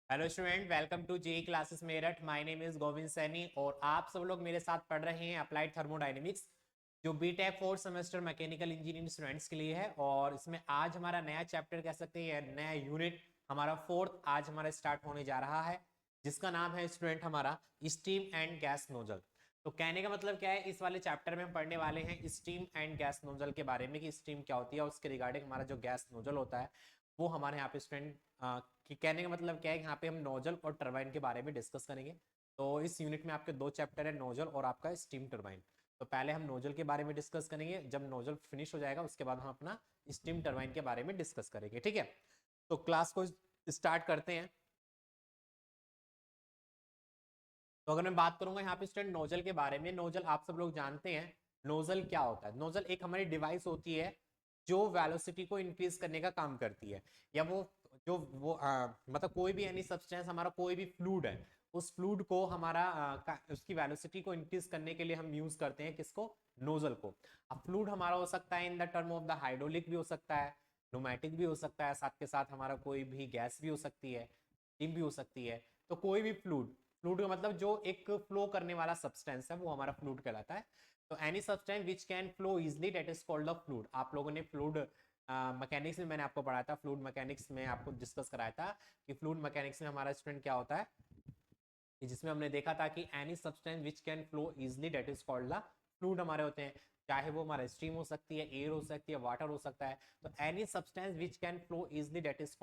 Hello student, welcome to JE classes Meerut. My name is Govind Saini और आप सब लोग मेरे साथ पढ़ रहे हैं अप्लाइड थर्मोडायनेमिक्स, जो B Tech fourth semester mechanical engineering students के लिए है। और इसमें आज हमारा नया चैप्टर कह सकते हैं, नया यूनिट हमारा फोर्थ आज हमारा स्टार्ट होने जा रहा है, जिसका नाम है स्टूडेंट हमारा स्टीम एंड गैस नोजल। तो कहने का मतलब क्या है, इस वाले चैप्टर में हम पढ़ने वाले हैं स्टीम एंड गैस नोजल के बारे में कि स्टीम क्या होती है और उसके रिगार्डिंग हमारा जो गैस नोजल होता है वो हमारे यहाँ पे स्टूडेंट कि कहने का मतलब क्या है, यहाँ पे हम नोजल और टरबाइन के बारे में डिस्कस करेंगे। तो इस यूनिट में आपके दो चैप्टर है, नोजल और आपका स्टीम टरबाइन। तो पहले हम नोजल के बारे में डिस्कस करेंगे, जब नोजल फिनिश हो जाएगा उसके बाद हम अपना स्टीम टरबाइन के बारे में डिस्कस करेंगे। ठीक है, तो क्लास को स्टार्ट करते हैं। तो अगर मैं बात करूंगा यहाँ पे स्टूडेंट नोजल के बारे में, नोजल आप सब लोग जानते हैं नोजल क्या होता है। नोजल एक हमारी डिवाइस होती है जो वेलोसिटी को इंक्रीज करने का काम करती है, या वो जो वो मतलब कोई भी एनी सब्सटेंस, हमारा कोई भी फ्लूइड है, उस फ्लूइड को हमारा उसकी वेलोसिटी को इंक्रीज करने के लिए हम यूज करते हैं किसको, नोजल को। अब फ्लूइड हमारा हो सकता है in the term of the hydraulic भी हो सकता है, न्यूमेटिक भी हो सकता है, साथ के साथ हमारा कोई भी गैस भी हो सकती है, स्टीम भी हो सकती है। तो कोई भी फ्लूइड, फ्लूइड का मतलब जो एक फ्लो करने वाला सब्सटेंस है वो हमारा फ्लूइड कहलाता है। तो any substance which can flow easily that is called a fluid. आप लोगों ने फ्लूइड मैकेनिक्स में मैंने आपको पढ़ाया था, फ्लूइड मैकेनिक्स में आपको डिस्कस कराया था कि फ्लूइड मैकेनिक्स में हमारा स्टूडेंट क्या होता है, कि जिसमें हमने देखा था कि any substance which can flow easily that is called the fluid हमारे होते हैं। चाहे वो हमारा स्ट्रीम हो सकती है, एयर हो सकती है, वाटर हो सकता है। तो any substance which can flow easily that is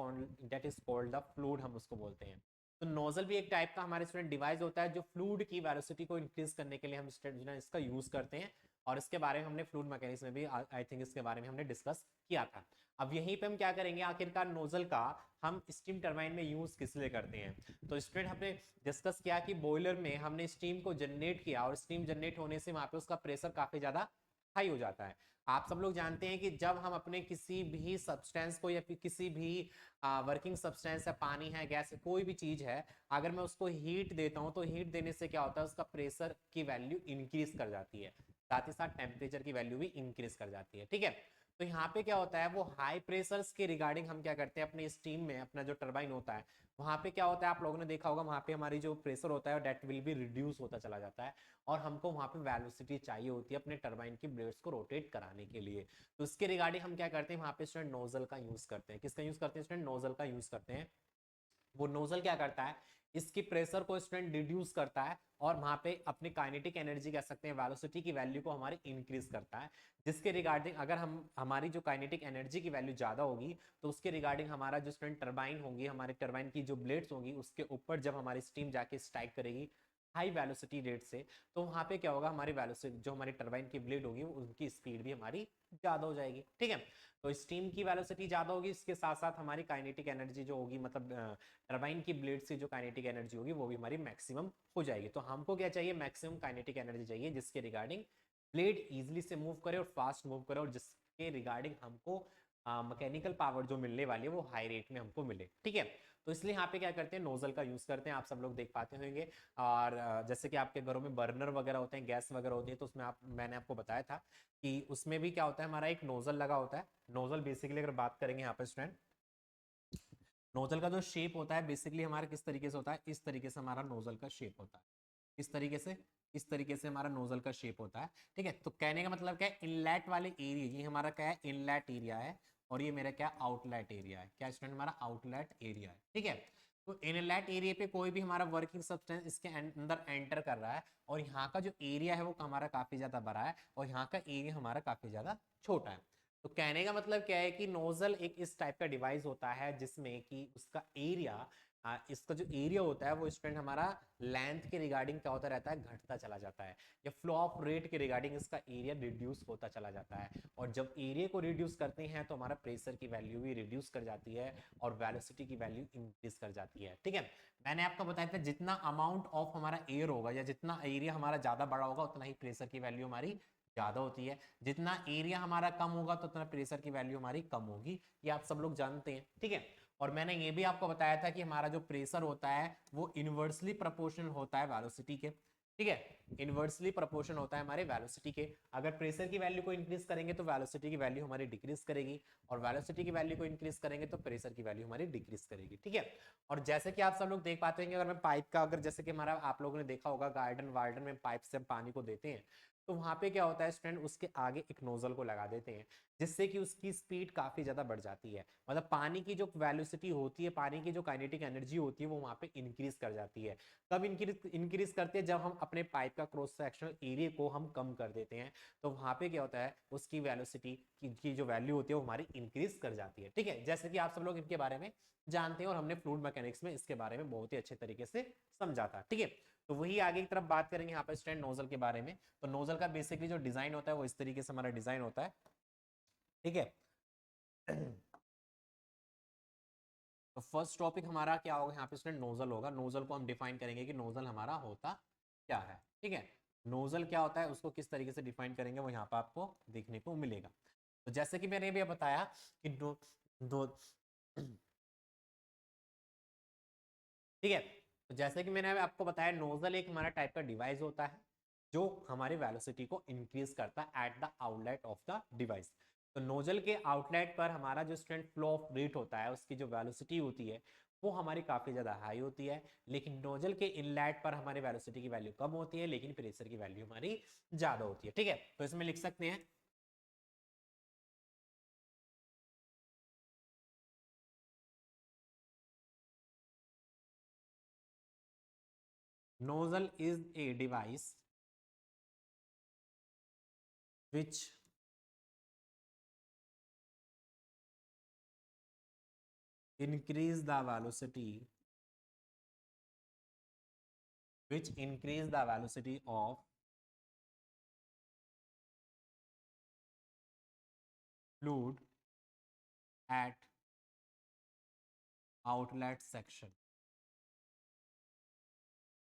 called the fluid, हम उसको बोलते हैं। तो नोजल भी एक टाइप का हमारे स्टूडेंट डिवाइस होता है जो फ्लूइड की वेलोसिटी को इंक्रीज करने के लिए हम स्टूडेंट इसका यूज करते हैं। और इसके बारे में हमने फ्लूइड मैकेनिक्स में भी आई थिंक इसके बारे में हमने डिस्कस किया था। अब यहीं पे हम क्या करेंगे, आखिरकार नोजल का हम स्टीम टरबाइन में यूज किस लिए करते हैं। तो स्टूडेंट हमने डिस्कस किया कि बॉयलर में हमने स्टीम को जनरेट किया और स्टीम जनरेट होने से वहां पे उसका प्रेशर काफी ज्यादा हाई हो जाता है। आप सब लोग जानते हैं कि जब हम अपने किसी भी सब्सटेंस को या फिर किसी भी वर्किंग सब्सटेंस है, पानी है, गैस है, कोई भी चीज है, अगर मैं उसको हीट देता हूं तो हीट देने से क्या होता है, उसका प्रेशर की वैल्यू इंक्रीज कर जाती है, साथ ही साथ टेम्परेचर की वैल्यू भी इंक्रीज कर जाती है। ठीक है, तो यहाँ पे क्या होता है, वो हाई प्रेशर्स के रिगार्डिंग हम क्या करते हैं अपने स्टीम में, अपना जो टरबाइन होता है वहां पे क्या होता है, आप लोगों ने देखा होगा वहां पे हमारी जो प्रेशर होता है डेट विल बी रिड्यूस होता चला जाता है। और हमको वहां पे वेलोसिटी चाहिए होती है अपने टरबाइन की ब्लेड्स को रोटेट कराने के लिए। तो इसके रिगार्डिंग हम क्या करते हैं, वहां पे स्टूडेंट नोजल का यूज करते हैं। किसका यूज करते हैं स्टूडेंट, नोजल का यूज करते हैं। वो नोजल क्या करता है, इसकी प्रेशर को स्टूडेंट रिड्यूस करता है और वहां पे अपनी काइनेटिक एनर्जी कह सकते हैं, वेलोसिटी की वैल्यू को हमारी इंक्रीज करता है। जिसके रिगार्डिंग अगर हम हमारी जो काइनेटिक एनर्जी की वैल्यू ज्यादा होगी तो उसके रिगार्डिंग हमारा जो स्टूडेंट टरबाइन होंगी, हमारे टरबाइन की जो ब्लेड्स होंगी उसके ऊपर जब हमारी स्टीम जाके स्ट्राइक करेगी हाई वेलोसिटी रेट से, तो वहां पे क्या होगा, हमारी वेलोसिटी जो हमारी टरबाइन की ब्लेड होगी उनकी स्पीड भी हमारी ज्यादा हो जाएगी। ठीक है, तो स्टीम की वेलोसिटी ज्यादा होगी, इसके साथ साथ हमारी काइनेटिक एनर्जी जो होगी, मतलब टरबाइन की ब्लेड से जो काइनेटिक एनर्जी होगी वो भी हमारी मैक्सिमम हो जाएगी। तो हमको क्या चाहिए, मैक्सिमम काइनेटिक एनर्जी चाहिए जिसके रिगार्डिंग ब्लेड इजीली से मूव करे और फास्ट मूव करे, और जिसके रिगार्डिंग हमको मैकेनिकल पावर जो मिलने वाली है वो हाई रेट में हमको मिले। ठीक है, तो इसलिए यहाँ पे क्या करते हैं, नोजल का यूज करते हैं, आप सब लोग देख पाते होंगे। और जैसे कि आपके घरों में बर्नर वगैरह होते हैं, गैस वगैरह होती है, तो उसमें मैंने आपको बताया था कि उसमें भी क्या होता है, हमारा एक नोजल लगा होता है। नोजल बेसिकली अगर बात करेंगे यहाँ पे स्टूडेंट, नोजल का जो शेप होता है बेसिकली हमारा किस तरीके से होता है, इस तरीके से हमारा नोजल का शेप होता है, इस तरीके से, इस तरीके से हमारा नोजल का शेप होता है। ठीक है, तो कहने का मतलब क्या है, इनलेट वाले एरिया, ये हमारा क्या है, इनलेट एरिया है, और ये मेरा क्या आउटलेट एरिया है। क्या स्टूडेंट, हमारा आउटलेट एरिया है। ठीक है, तो इनलेट एरिया पे कोई भी हमारा वर्किंग सब्सटेंस इसके अंदर एंटर कर रहा है, और यहाँ का जो एरिया है वो हमारा काफी ज्यादा बड़ा है और यहाँ का एरिया हमारा काफी ज्यादा छोटा है। तो कहने का मतलब क्या है कि नोजल एक इस टाइप का डिवाइस होता है जिसमें कि उसका एरिया, इसका जो एरिया होता है वो स्टूडेंट हमारा लेंथ के रिगार्डिंग क्या होता रहता है, घटता चला जाता है, या फ्लो ऑफ रेट के रिगार्डिंग इसका एरिया रिड्यूस होता चला जाता है। और जब एरिया को रिड्यूस करते हैं तो हमारा प्रेशर की वैल्यू भी रिड्यूस कर जाती है और वेलोसिटी की वैल्यू इंक्रीज कर जाती है। ठीक है, मैंने आपको बताया था जितना अमाउंट ऑफ हमारा एयर होगा या जितना एरिया हमारा ज्यादा बड़ा होगा उतना ही प्रेशर की वैल्यू हमारी ज्यादा होती है, जितना एरिया हमारा कम होगा तो उतना प्रेशर की वैल्यू हमारी कम होगी, ये आप सब लोग जानते हैं। ठीक है, और मैंने ये भी आपको बताया था कि हमारा जो प्रेशर होता है वो इनवर्सली प्रोपोर्शनल होता है वेलोसिटी के। ठीक है, इनवर्सली प्रोपोर्शन होता है हमारे वेलोसिटी के। अगर प्रेशर की वैल्यू को इंक्रीज करेंगे तो वेलोसिटी की वैल्यू हमारी डिक्रीज करेगी, और वेलोसिटी की वैल्यू को इंक्रीज करेंगे तो प्रेशर की वैल्यू हमारी डिक्रीज करेगी। ठीक है, और जैसे कि आप सब लोग देख पाते हैं कि अगर मैं पाइप का, अगर जैसे कि हमारा आप लोगों ने देखा होगा गार्डन वार्डन में पाइप से हम पानी को देते हैं, तो वहां पे क्या होता है स्टूडेंट, उसके आगे एक नोजल को लगा देते हैं, जिससे कि उसकी स्पीड काफी ज्यादा बढ़ जाती है। मतलब पानी की जो वेलोसिटी होती है, पानी की जो काइनेटिक एनर्जी होती है, वो वहां पे इंक्रीज कर जाती है। कब इंक्रीज करते हैं, जब हम अपने पाइप का क्रॉस सेक्शनल एरिया को हम कम कर देते हैं, तो वहां पे क्या होता है, उसकी वेलोसिटी की जो वैल्यू होती है वो हमारी इंक्रीज कर जाती है। ठीक है, जैसे कि आप सब लोग इनके बारे में जानते हैं, और हमने फ्लूइड मैकेनिक्स में इसके बारे में बहुत ही अच्छे तरीके से समझा था। ठीक है, तो वही आगे की तरफ बात करेंगे यहाँ पे स्टूडेंट नोजल के बारे में। तो नोजल का बेसिकली जो डिजाइन होता है वो इस तरीके से हमारा डिजाइन होता है। ठीक है, तो फर्स्ट टॉपिक हमारा क्या होगा यहाँ पे स्टूडेंट, नोजल होगा। नोजल को हम डिफाइन करेंगे कि नोजल हमारा होता क्या है। ठीक है, नोजल क्या होता है, उसको किस तरीके से डिफाइन करेंगे वो यहाँ पे आपको देखने को मिलेगा। तो जैसे कि मैंने भी बताया कि दो ठीक है, तो जैसे कि मैंने आपको बताया, नोजल एक हमारा टाइप का डिवाइस होता है जो हमारी वेलोसिटी को इंक्रीज करता है at the outlet of the device. तो नोजल के आउटलेट पर हमारा जो स्टूडेंट फ्लो ऑफ रेट होता है, उसकी जो वेलोसिटी होती है वो हमारी काफी ज्यादा हाई होती है, लेकिन नोजल के इनलेट पर हमारी वेलोसिटी की वैल्यू कम होती है, लेकिन प्रेशर की वैल्यू हमारी ज्यादा होती है। ठीक है, तो इसमें लिख सकते हैं nozzle is a device which increase the velocity of fluid at outlet section।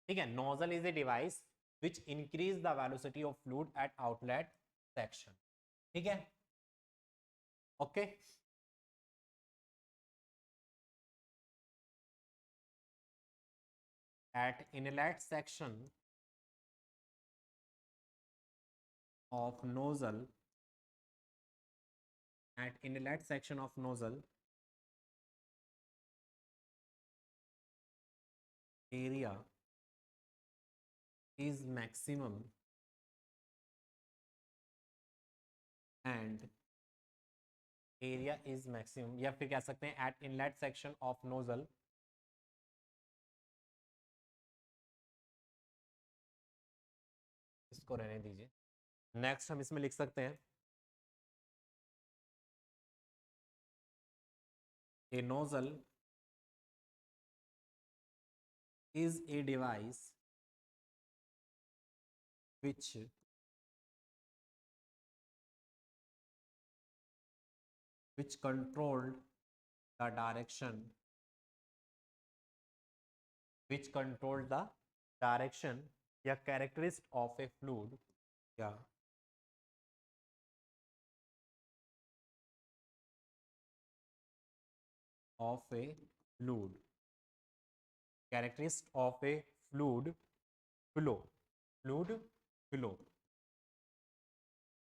ठीक है, nozzle is a device which increase the velocity of fluid at outlet section। ठीक है, okay. at inlet section of nozzle at inlet section of nozzle area is maximum and area is maximum, या फिर कह सकते हैं at inlet section of nozzle, इसको रहने दीजिए। नेक्स्ट हम इसमें लिख सकते हैं a nozzle is a device which controlled the direction या characteristic of a fluid या of a fluid characteristic of a fluid flow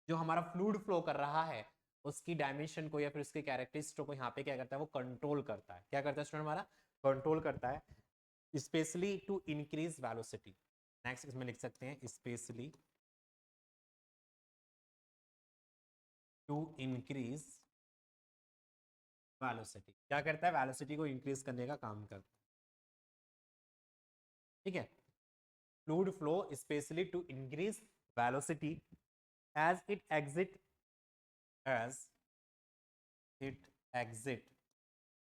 जो हमारा फ्लूइड फ्लो कर रहा है उसकी डायमेंशन को या फिर उसके कैरेक्टरिस्टिक को यहाँ पे क्या करता है, वो कंट्रोल करता है। क्या करता है स्टूडेंट, हमारा कंट्रोल करता है, specially to increase velocity. Next इसमें लिख सकते हैं स्पेशली टू इंक्रीज वेलोसिटी। क्या करता है, वेलोसिटी को इंक्रीज करने का काम करता है। ठीक है, fluid flow specially to increase velocity as it exit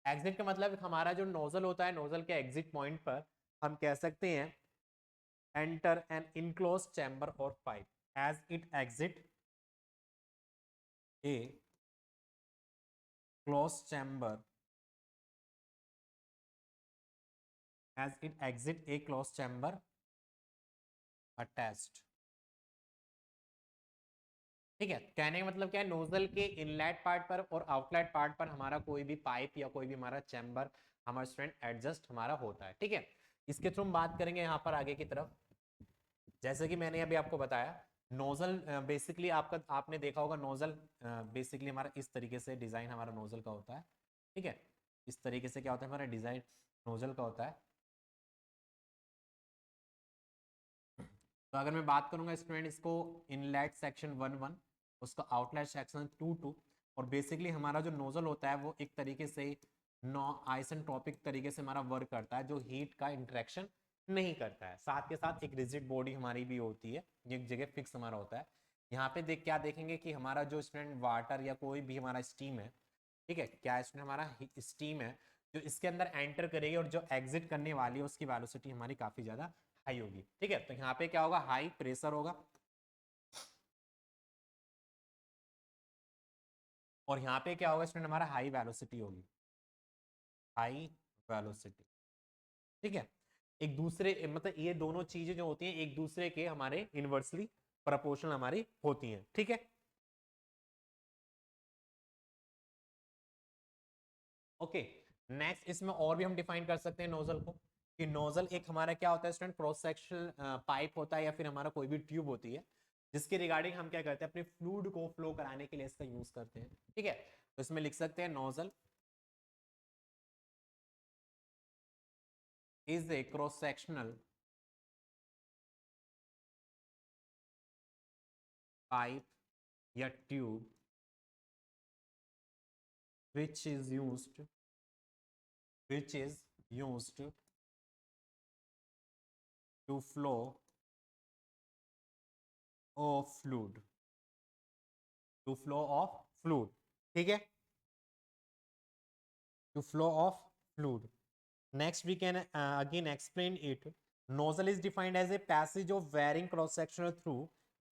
exit का मतलब हमारा जो नोजल होता है, नोजल के एग्जिट पॉइंट पर हम कह सकते हैं एंटर एन इनक्लोज चैम्बर और pipe as it exit a close chamber attached. ठीक है, कहने का मतलब क्या है, नोजल के इनलेट पार्ट पर और आउटलेट पार्ट पर हमारा कोई भी पाइप या कोई भी हमारा चैम्बर हमारा स्टूडेंट एडजस्ट हमारा होता है। ठीक है, इसके थ्रू हम बात करेंगे यहाँ पर आगे की तरफ। जैसे कि मैंने अभी आपको बताया, नोजल बेसिकली आपने देखा होगा नोजल बेसिकली हमारा इस तरीके से डिजाइन हमारा नोजल का होता है। ठीक है, इस तरीके से क्या होता है हमारा डिजाइन नोजल का होता है। तो अगर मैं बात करूंगा स्टूडेंट इसको इनलेट सेक्शन 1 1, उसका आउटलेट सेक्शन 2 2, और बेसिकली हमारा जो नोजल होता है वो एक तरीके से नॉ आइसेंट्रोपिक तरीके से हमारा वर्क करता है, जो हीट का इंटरेक्शन नहीं करता है। साथ के साथ एक रिजिड बॉडी हमारी भी होती है, एक जगह फिक्स हमारा होता है। यहाँ पे क्या देखेंगे कि हमारा जो स्टूडेंट वाटर या कोई भी हमारा स्टीम है, ठीक है, क्या स्टूडेंट हमारा स्टीम है जो इसके अंदर एंटर करेगी और जो एग्जिट करने वाली है उसकी वेलोसिटी हमारी काफी ज्यादा हाई होगी। ठीक है, तो यहाँ पे क्या होगा, हाई प्रेशर होगा, और यहाँ पे क्या होगा स्टूडेंट हमारा हाई वेलोसिटी होगी, हाई वेलोसिटी। ठीक है, एक दूसरे मतलब ये दोनों चीजें जो होती हैं एक दूसरे के हमारे इनवर्सली प्रोपोर्शनल हमारी होती हैं। ठीक है, ओके। नेक्स्ट इसमें और भी हम डिफाइन कर सकते हैं नोजल को, कि नोजल एक हमारा क्या होता है स्टूडेंट, क्रॉस सेक्शनल पाइप होता है या फिर हमारा कोई भी ट्यूब होती है, जिसके रिगार्डिंग हम क्या करते हैं अपने फ्लूइड को फ्लो कराने के लिए इसका यूज करते हैं। ठीक है, तो इसमें लिख सकते हैं nozzle is a cross sectional pipe या tube which is used which is used to flow of fluid, to flow of fluid। ठीक है, to flow of fluid। Next we can again explain it। Nozzle is defined as a passage of varying cross sectional through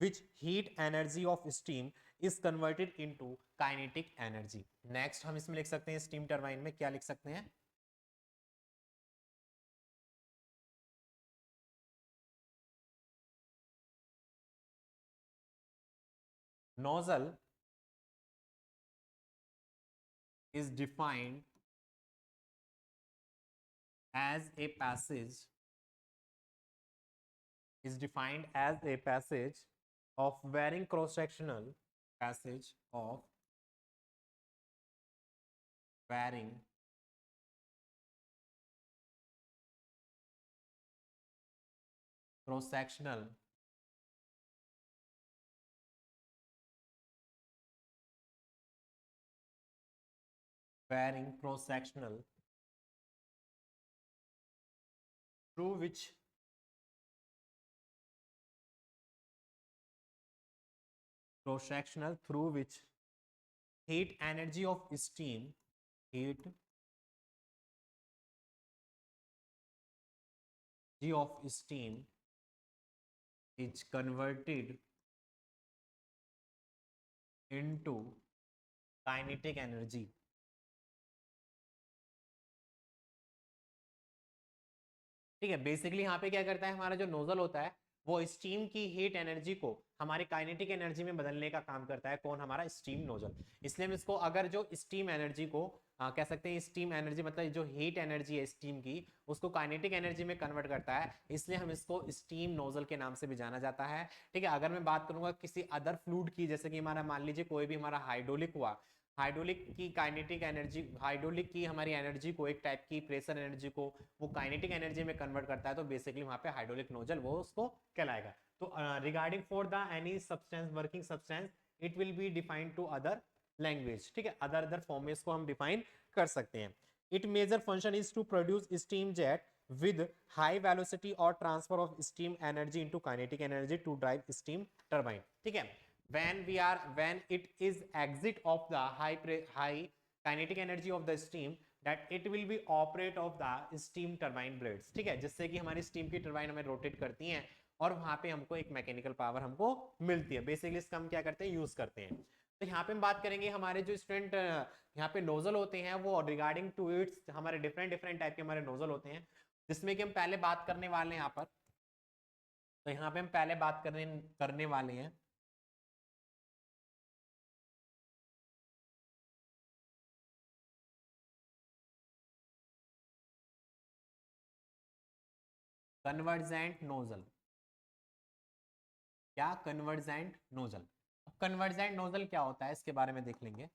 which heat energy of steam is converted into kinetic energy। Next हम इसमें लिख सकते हैं steam turbine में क्या लिख सकते हैं, nozzle is defined as a passage, is defined as a passage of varying cross sectional, passage of varying cross sectional varying cross sectional through which cross sectional through which heat energy of steam, heat energy of steam is converted into kinetic energy। ठीक है, basically यहाँ पे क्या करता है हमारा जो nozzle होता है वो स्टीम की हीट एनर्जी को हमारे काइनेटिक एनर्जी में बदलने का काम करता है, कौन, हमारा स्टीम नोजल। इसलिए हम इसको अगर जो स्टीम एनर्जी को कह सकते हैं, स्टीम एनर्जी मतलब जो हीट एनर्जी है स्टीम की उसको काइनेटिक एनर्जी में कन्वर्ट करता है, इसलिए हम इसको स्टीम नोजल के नाम से भी जाना जाता है। ठीक है, अगर मैं बात करूंगा किसी अदर फ्लूइड की, जैसे कि हमारा मान लीजिए कोई भी हमारा हाइड्रोलिक हुआ, हाइड्रोलिक की काइनेटिक एनर्जी, हाइड्रोलिक की हमारी एनर्जी को, एक टाइप की प्रेशर एनर्जी को वो काइनेटिक एनर्जी में कन्वर्ट करता है, तो बेसिकली वहां पे हाइड्रोलिक नोजल वो उसको कहलाएगा। तो regarding for the any substance working substance it will be defined to other language. ठीक है, अदर अदर फॉर्म में इसको हम डिफाइन कर सकते हैं। It major function is to produce steam jet with high velocity or transfer of steam energy into kinetic energy to drive steam turbine। ठीक है, when it is exit of the high kinetic energy of the steam that it will be operate of the steam turbine blades। ठीक है, जिससे कि हमारी steam की turbine हमें rotate करती हैं और वहां पे हमको एक मैकेनिकल पावर हमको मिलती है। बेसिकली इसका हम क्या करते हैं, यूज करते हैं। तो यहाँ पे हम बात करेंगे हमारे जो स्टूडेंट यहाँ पे नोजल होते हैं वो रिगार्डिंग टू इट्स हमारे डिफरेंट डिफरेंट टाइप के हमारे नोजल होते हैं, जिसमें कि हम पहले बात करने वाले हैं यहाँ पर। तो यहाँ पे हम पहले बात करने करने वाले हैं कन्वर्जेंट नोजल। क्या, कन्वर्जेंट नोजल। अब कन्वर्जेंट नोजल क्या होता है इसके बारे में देख लेंगे।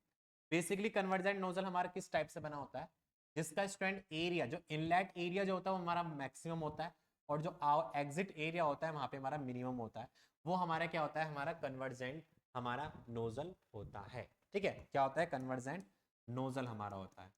बेसिकली कन्वर्जेंट नोजल हमारा किस टाइप से बना होता है, जिसका स्ट्रेंड एरिया, जो इनलेट एरिया जो होता है वो हमारा मैक्सिमम होता है, और जो एग्जिट एरिया होता है वहां पे हमारा मिनिमम होता है, वो हमारा क्या होता है, हमारा कन्वर्जेंट हमारा नोजल होता है। ठीक है, क्या होता है, कन्वर्जेंट नोजल हमारा होता है।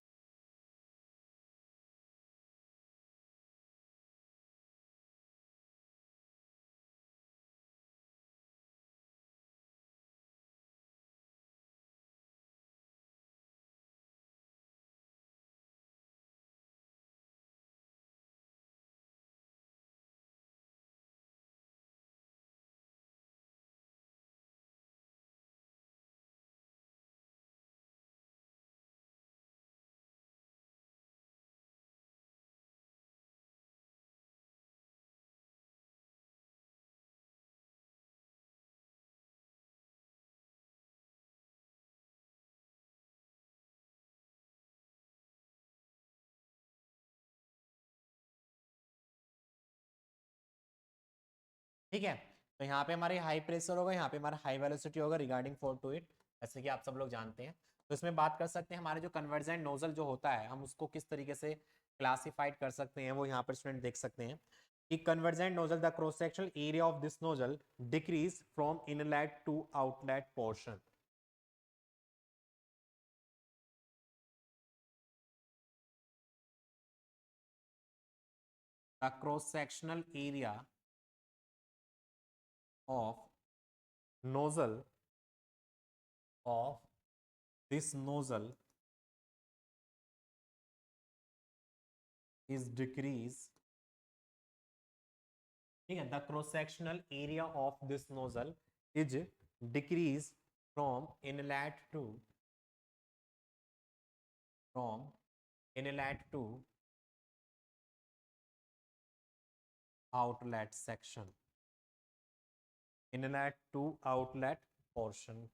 ठीक है, तो यहाँ पे हमारे हाई प्रेशर होगा, यहाँ पे हमारा हाई वेलोसिटी होगा रिगार्डिंग फोर टू इट, जैसे कि आप सब लोग जानते हैं। तो इसमें बात कर सकते हैं हमारे जो कन्वर्जेंट नोजल जो होता है, हम उसको किस तरीके से क्लासिफाइड कर सकते हैं, वो यहाँ पर स्टूडेंट देख सकते हैं कि convergent nozzle, the cross sectional area of this nozzle decrease from inlet to outlet portion. The cross sectional area of nozzle of this nozzle is decrease, ठीक है, the cross sectional area of this nozzle is decrease from inlet to, from inlet to outlet section, inlet to outlet portion.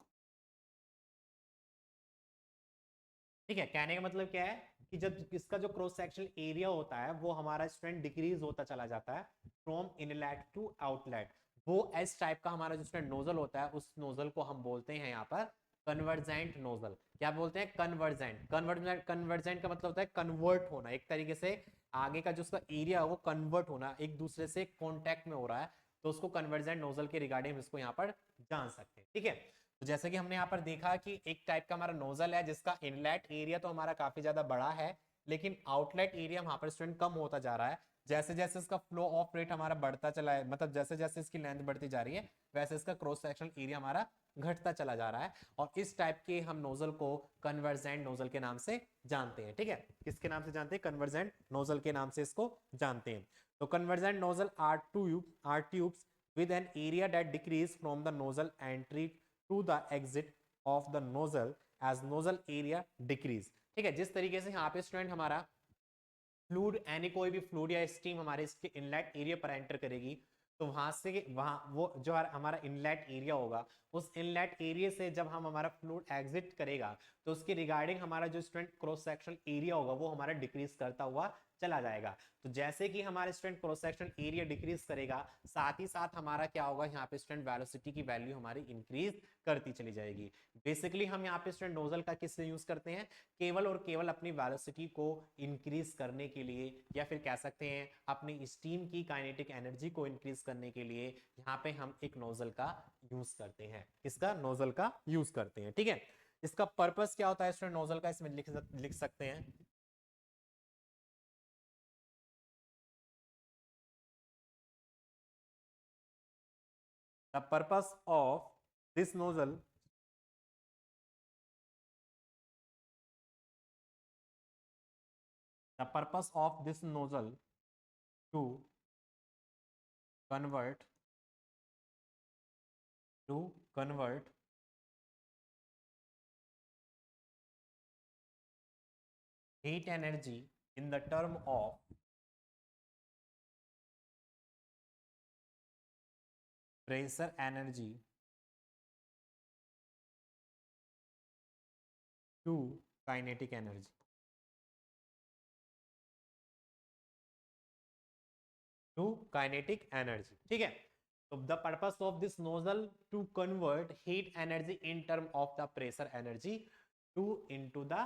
ठीक है, कहने का मतलब क्या है कि जब इसका जो क्रॉस सेक्शनल एरिया होता है वो हमारा स्टूडेंट डिक्रीज होता चला जाता है फ्रॉम इनलेट टू आउटलेट, वो एस टाइप का हमारा जो स्टूडेंट नोजल होता है उस नोजल को हम बोलते हैं यहाँ पर कन्वर्जेंट नोजल। क्या बोलते हैं, कन्वर्जेंट। कन्वर्जेंट का मतलब होता है कन्वर्ट होना, एक तरीके से आगे का जो उसका एरिया है वो कन्वर्ट होना, एक दूसरे से कॉन्टेक्ट में हो रहा है, तो उसको कन्वर्जेंट नोजल के रिगार्डिंग इसको यहाँ पर जान सकते हैं। ठीक है, तो जैसे कि हमने यहाँ पर देखा कि एक टाइप का हमारा नोजल है जिसका इनलेट एरिया तो हमारा काफी ज्यादा बड़ा है, लेकिन आउटलेट एरिया वहां पर स्टूडेंट कम होता जा रहा है। जैसे जैसे इसका फ्लो ऑफ रेट हमारा बढ़ता चला है, मतलब जैसे जैसे इसकी लेंथ बढ़ती जा रही है वैसे इसका क्रॉस सेक्शनल एरिया हमारा घटता चला जा रहा है, और इस टाइप के हम नोजल को कन्वर्जेंट नोजल के नाम से जानते हैं। ठीक है, किसके नाम से जानते हैं, कन्वर्जेंट नोजल के नाम से इसको जानते हैं। तो convergent nozzle are tubes with an area that decrease from the nozzle entry to the exit of the nozzle as nozzle area decrease। ठीक है, जिस तरीके से यहाँ पे स्टूडेंट हमारा फ्लूड, यानी कोई भी फ्लूड या स्टीम हमारे इसके इनलेट एरिया पर एंटर करेगी, तो वहां से वहां वो जो हमारा इनलेट एरिया होगा, उस इनलेट एरिया से जब हम हमारा फ्लूड एग्जिट करेगा तो उसके रिगार्डिंग हमारा जो स्टूडेंट क्रॉस सेक्शनल एरिया होगा वो हमारा डिक्रीज करता हुआ चला जाएगा। तो जैसे कि हमारे student cross sectional area decrease करेगा, साथ ही साथ हमारा क्या होगा, यहाँ पे स्टूडेंट वेलोसिटी की वैल्यू हमारी इंक्रीज करती चली जाएगी। बेसिकली हम यहाँ पे स्टूडेंट नोजल का किससे यूज करते हैं, केवल और केवल अपनी वेलोसिटी को इंक्रीज करने के लिए, या फिर कह सकते हैं अपनी स्टीम की काइनेटिक एनर्जी को इंक्रीज करने के लिए यहाँ पे हम एक नोजल का यूज करते हैं। किसका, नोजल का यूज करते हैं। ठीक है, इसका पर्पस क्या होता है स्टूडेंट नोजल का, इसमें लिख सकते हैं, the purpose of this nozzle, the purpose of this nozzle to convert, to convert heat energy in the term of pressure energy to kinetic energy, to kinetic energy. ठीक है, So the purpose of this nozzle to convert heat energy in term of the pressure energy to into the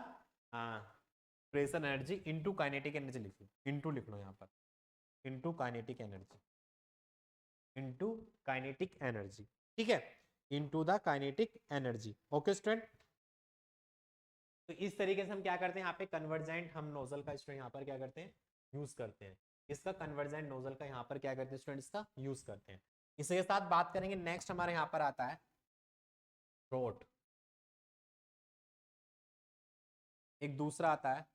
pressure energy into kinetic energy. लिख लो, into लिख लो यहाँ पर, into kinetic energy, into kinetic energy, ठीक है, into the kinetic energy. Okay student, तो इस तरीके से हम क्या करते हैं यहाँ पे कन्वर्जेंट हम नोजल का स्टूडेंट यहाँ पर क्या करते हैं यूज करते हैं, इसका कन्वर्जेंट नोजल का यहाँ पर क्या करते हैं स्टूडेंट इसका यूज करते हैं. इसके साथ बात करेंगे नेक्स्ट हमारे यहाँ पर आता है थ्रोट. एक दूसरा आता है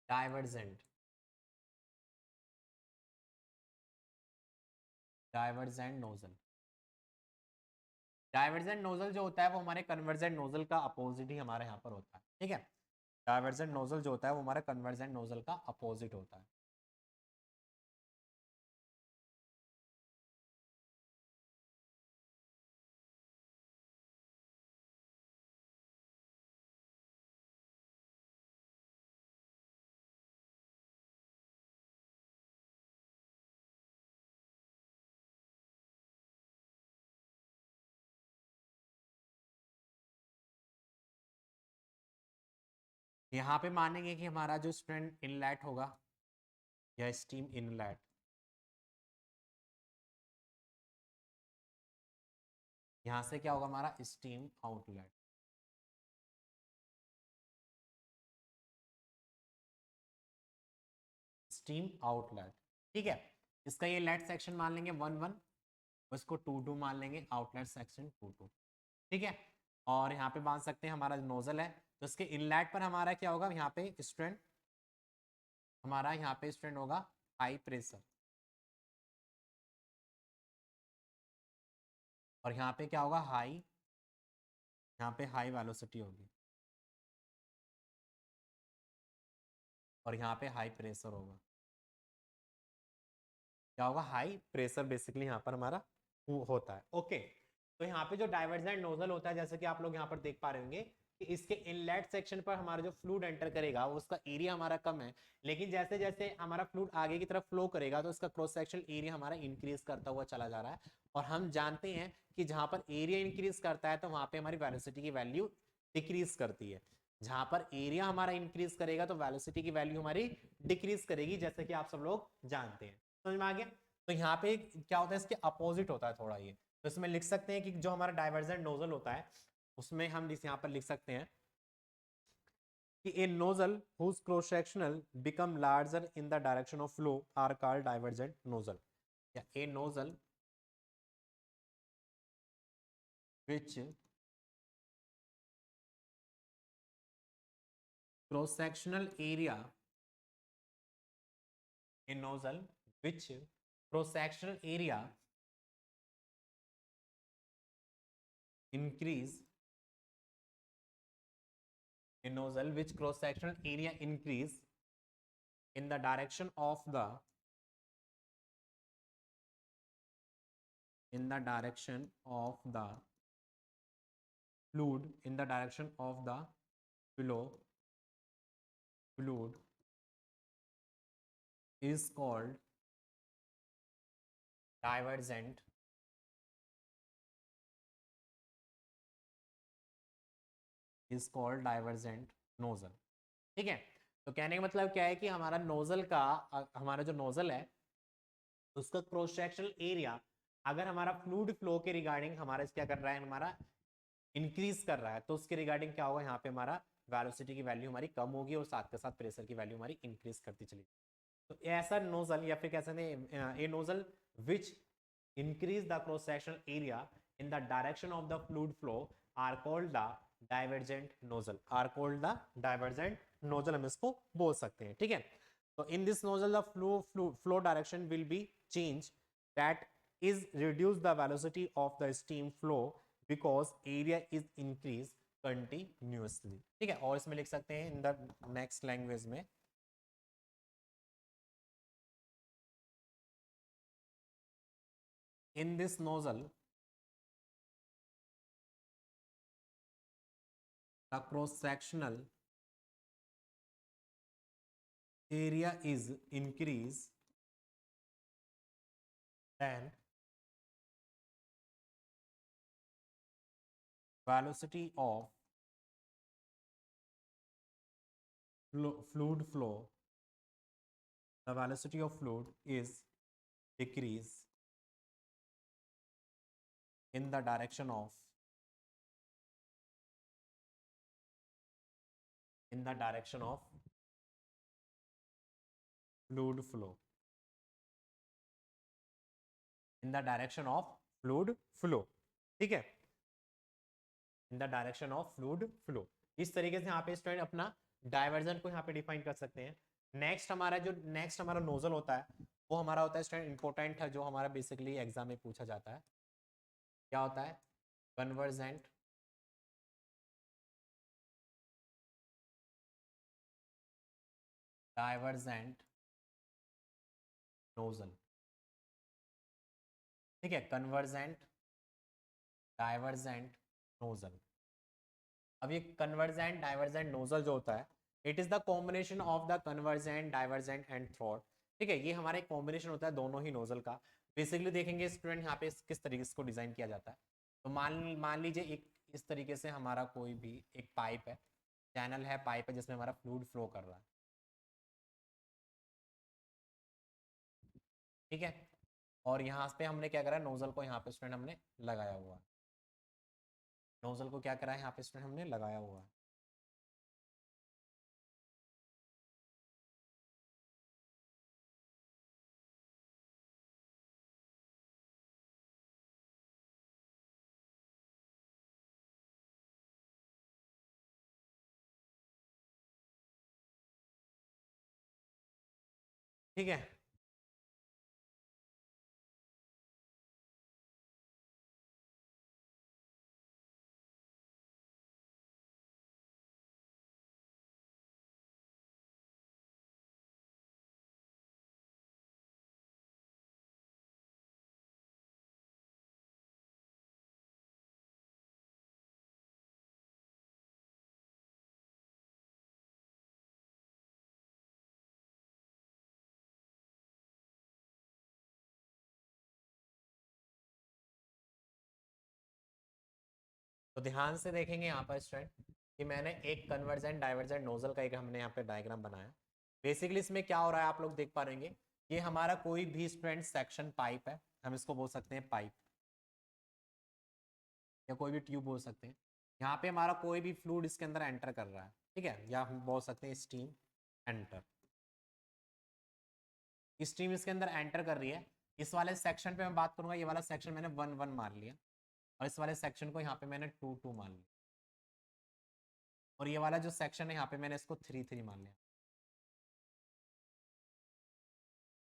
divergent. Divergent nozzle. Divergent nozzle जो होता है वो हमारे कन्वर्जेंट नोजल का अपोजिट ही हमारे यहाँ पर होता है, ठीक है. डाइवर्जेंट नोजल जो होता है वो हमारा कन्वर्जेंट नोजल का अपोजिट होता है. यहाँ पे मानेंगे कि हमारा जो स्टूडेंट इनलेट होगा या स्टीम इनलेट, यहाँ से क्या होगा हमारा स्टीम आउटलेट. स्टीम आउटलेट, ठीक है. इसका ये लेट सेक्शन मान लेंगे 1 1, उसको 2 2 मान लेंगे, आउटलेट सेक्शन 2 2, ठीक है. और यहाँ पे मान सकते हैं हमारा नोजल है तो इसके इनलेट पर हमारा क्या होगा यहाँ पे स्टूडेंट, हमारा यहाँ पे स्टूडेंट होगा हाई प्रेशर, और यहाँ पे क्या होगा हाई, यहाँ पे हाई वेलोसिटी होगी, और यहाँ पे हाई प्रेशर होगा. क्या होगा हाई प्रेशर बेसिकली यहाँ पर हमारा होता है. ओके, तो यहाँ पे जो डाइवर्जेंट नोजल होता है जैसे कि आप लोग यहाँ पर देख पा रहे होंगे कि इसके इनलेट सेक्शन पर हमारा जो फ्लूइड एंटर करेगा उसका एरिया हमारा कम है, लेकिन जैसे जैसे हमारा फ्लूइड आगे की तरफ फ्लो करेगा तो इसका क्रॉस सेक्शनल एरिया हमारा इंक्रीज करता हुआ चला जा रहा है. और हम जानते हैं कि जहां पर एरिया इंक्रीज करता है तो वहां पे हमारी वेलोसिटी की वैल्यू डिक्रीज करती है. जहां पर एरिया हमारा इंक्रीज करेगा तो वेलोसिटी की वैल्यू हमारी डिक्रीज करेगी, जैसे कि आप सब लोग जानते हैं. समझ में आ गया. तो यहाँ पे क्या होता है इसके अपोजिट होता है थोड़ा ये, तो इसमें लिख सकते हैं कि जो हमारा डाइवर्जेंट नोजल होता है उसमें हम इस यहाँ पर लिख सकते हैं कि a nozzle whose cross sectional become larger in the direction of flow are called divergent nozzle. या a nozzle which cross sectional area, a nozzle which cross sectional area increase, a nozzle which cross sectional area increase in the direction of the, in the direction of the fluid, in the direction of the flow fluid is called divergent, is called divergent nozzle. ठीक है. तो कहने का मतलब क्या है कि हमारा नोजल का हमारा जो नोजल है उसका क्रॉस सेक्शनल एरिया अगर हमारा फ्लूइड फ्लो के रिगार्डिंग हमारा क्या कर रहा है हमारा इंक्रीज कर रहा है तो उसके रिगार्डिंग क्या होगा यहाँ पे हमारा वेलोसिटी की वैल्यू हमारी कम होगी और साथ के साथ प्रेशर की वैल्यू हमारी इंक्रीज करती चली. तो ऐसा नोजल या फिर कह सकते हैं a nozzle which increase the cross sectional area in the direction of the fluid flow are called the divergent nozzle, are called the divergent nozzle हम इसको बोल सकते हैं. ठीक है. तो in this nozzle the flow direction will be changed, that is reduce the velocity of the steam flow because area is increased continuously. ठीक है. और इसमें लिख सकते हैं in the next language में in this nozzle the cross sectional area is increase, then velocity of fluid flow, the velocity of fluid is decrease in the direction of fluid flow, in the direction of fluid flow, ठीक है, इन the direction of fluid flow. इस तरीके से यहाँ पे student अपना diversion को यहाँ पे डिफाइन कर सकते हैं। नेक्स्ट हमारा नोजल होता है वो हमारा होता है स्टूडेंट इंपॉर्टेंट है, जो हमारा बेसिकली एग्जाम में पूछा जाता है। क्या होता है? कन्वर्जेंट डाइवर्जेंट नोजल, ठीक है, कन्वर्जेंट डाइवर्जेंट नोजल। अब ये कन्वर्जेंट डाइवर्जेंट नोजल जो होता है, it is the combination of the convergent divergent and throat, ठीक है, ये हमारा एक कॉम्बिनेशन होता है दोनों ही नोजल का। बेसिकली देखेंगे स्टूडेंट यहाँ पे किस तरीके से इसको डिजाइन किया जाता है। तो मान लीजिए एक इस तरीके से हमारा कोई भी एक पाइप है, चैनल है, पाइप है जिसमें हमारा फ्लूइड फ्लो कर रहा है, ठीक है, और यहाँ पे हमने क्या करा, नोजल को यहाँ पे स्टूडेंट हमने लगाया हुआ है, नोजल को क्या करा है यहाँ पे स्टूडेंट हमने लगाया हुआ है। ठीक है, तो ध्यान से देखेंगे यहाँ पर स्टूडेंट कि मैंने एक कन्वर्जेंट डाइवर्जेंट नोजल का एक हमने यहाँ पे डायग्राम बनाया। बेसिकली इसमें क्या हो रहा है आप लोग देख पा रहे हैं, ये हमारा कोई भी स्टूडेंट सेक्शन पाइप है, हम इसको बोल सकते हैं पाइप या कोई भी ट्यूब बोल सकते हैं। यहाँ पे हमारा कोई भी फ्लूइड इसके अंदर एंटर कर रहा है, ठीक है, या हम बोल सकते हैं स्टीम एंटर, स्टीम इसके अंदर एंटर कर रही है। इस वाले सेक्शन पे मैं बात करूंगा, ये वाला सेक्शन मैंने 1 1 मान लिया और इस वाले सेक्शन को यहाँ पे मैंने 2 2 मान लिया, और ये वाला जो सेक्शन है यहाँ पे मैंने इसको 3 3 मान लिया,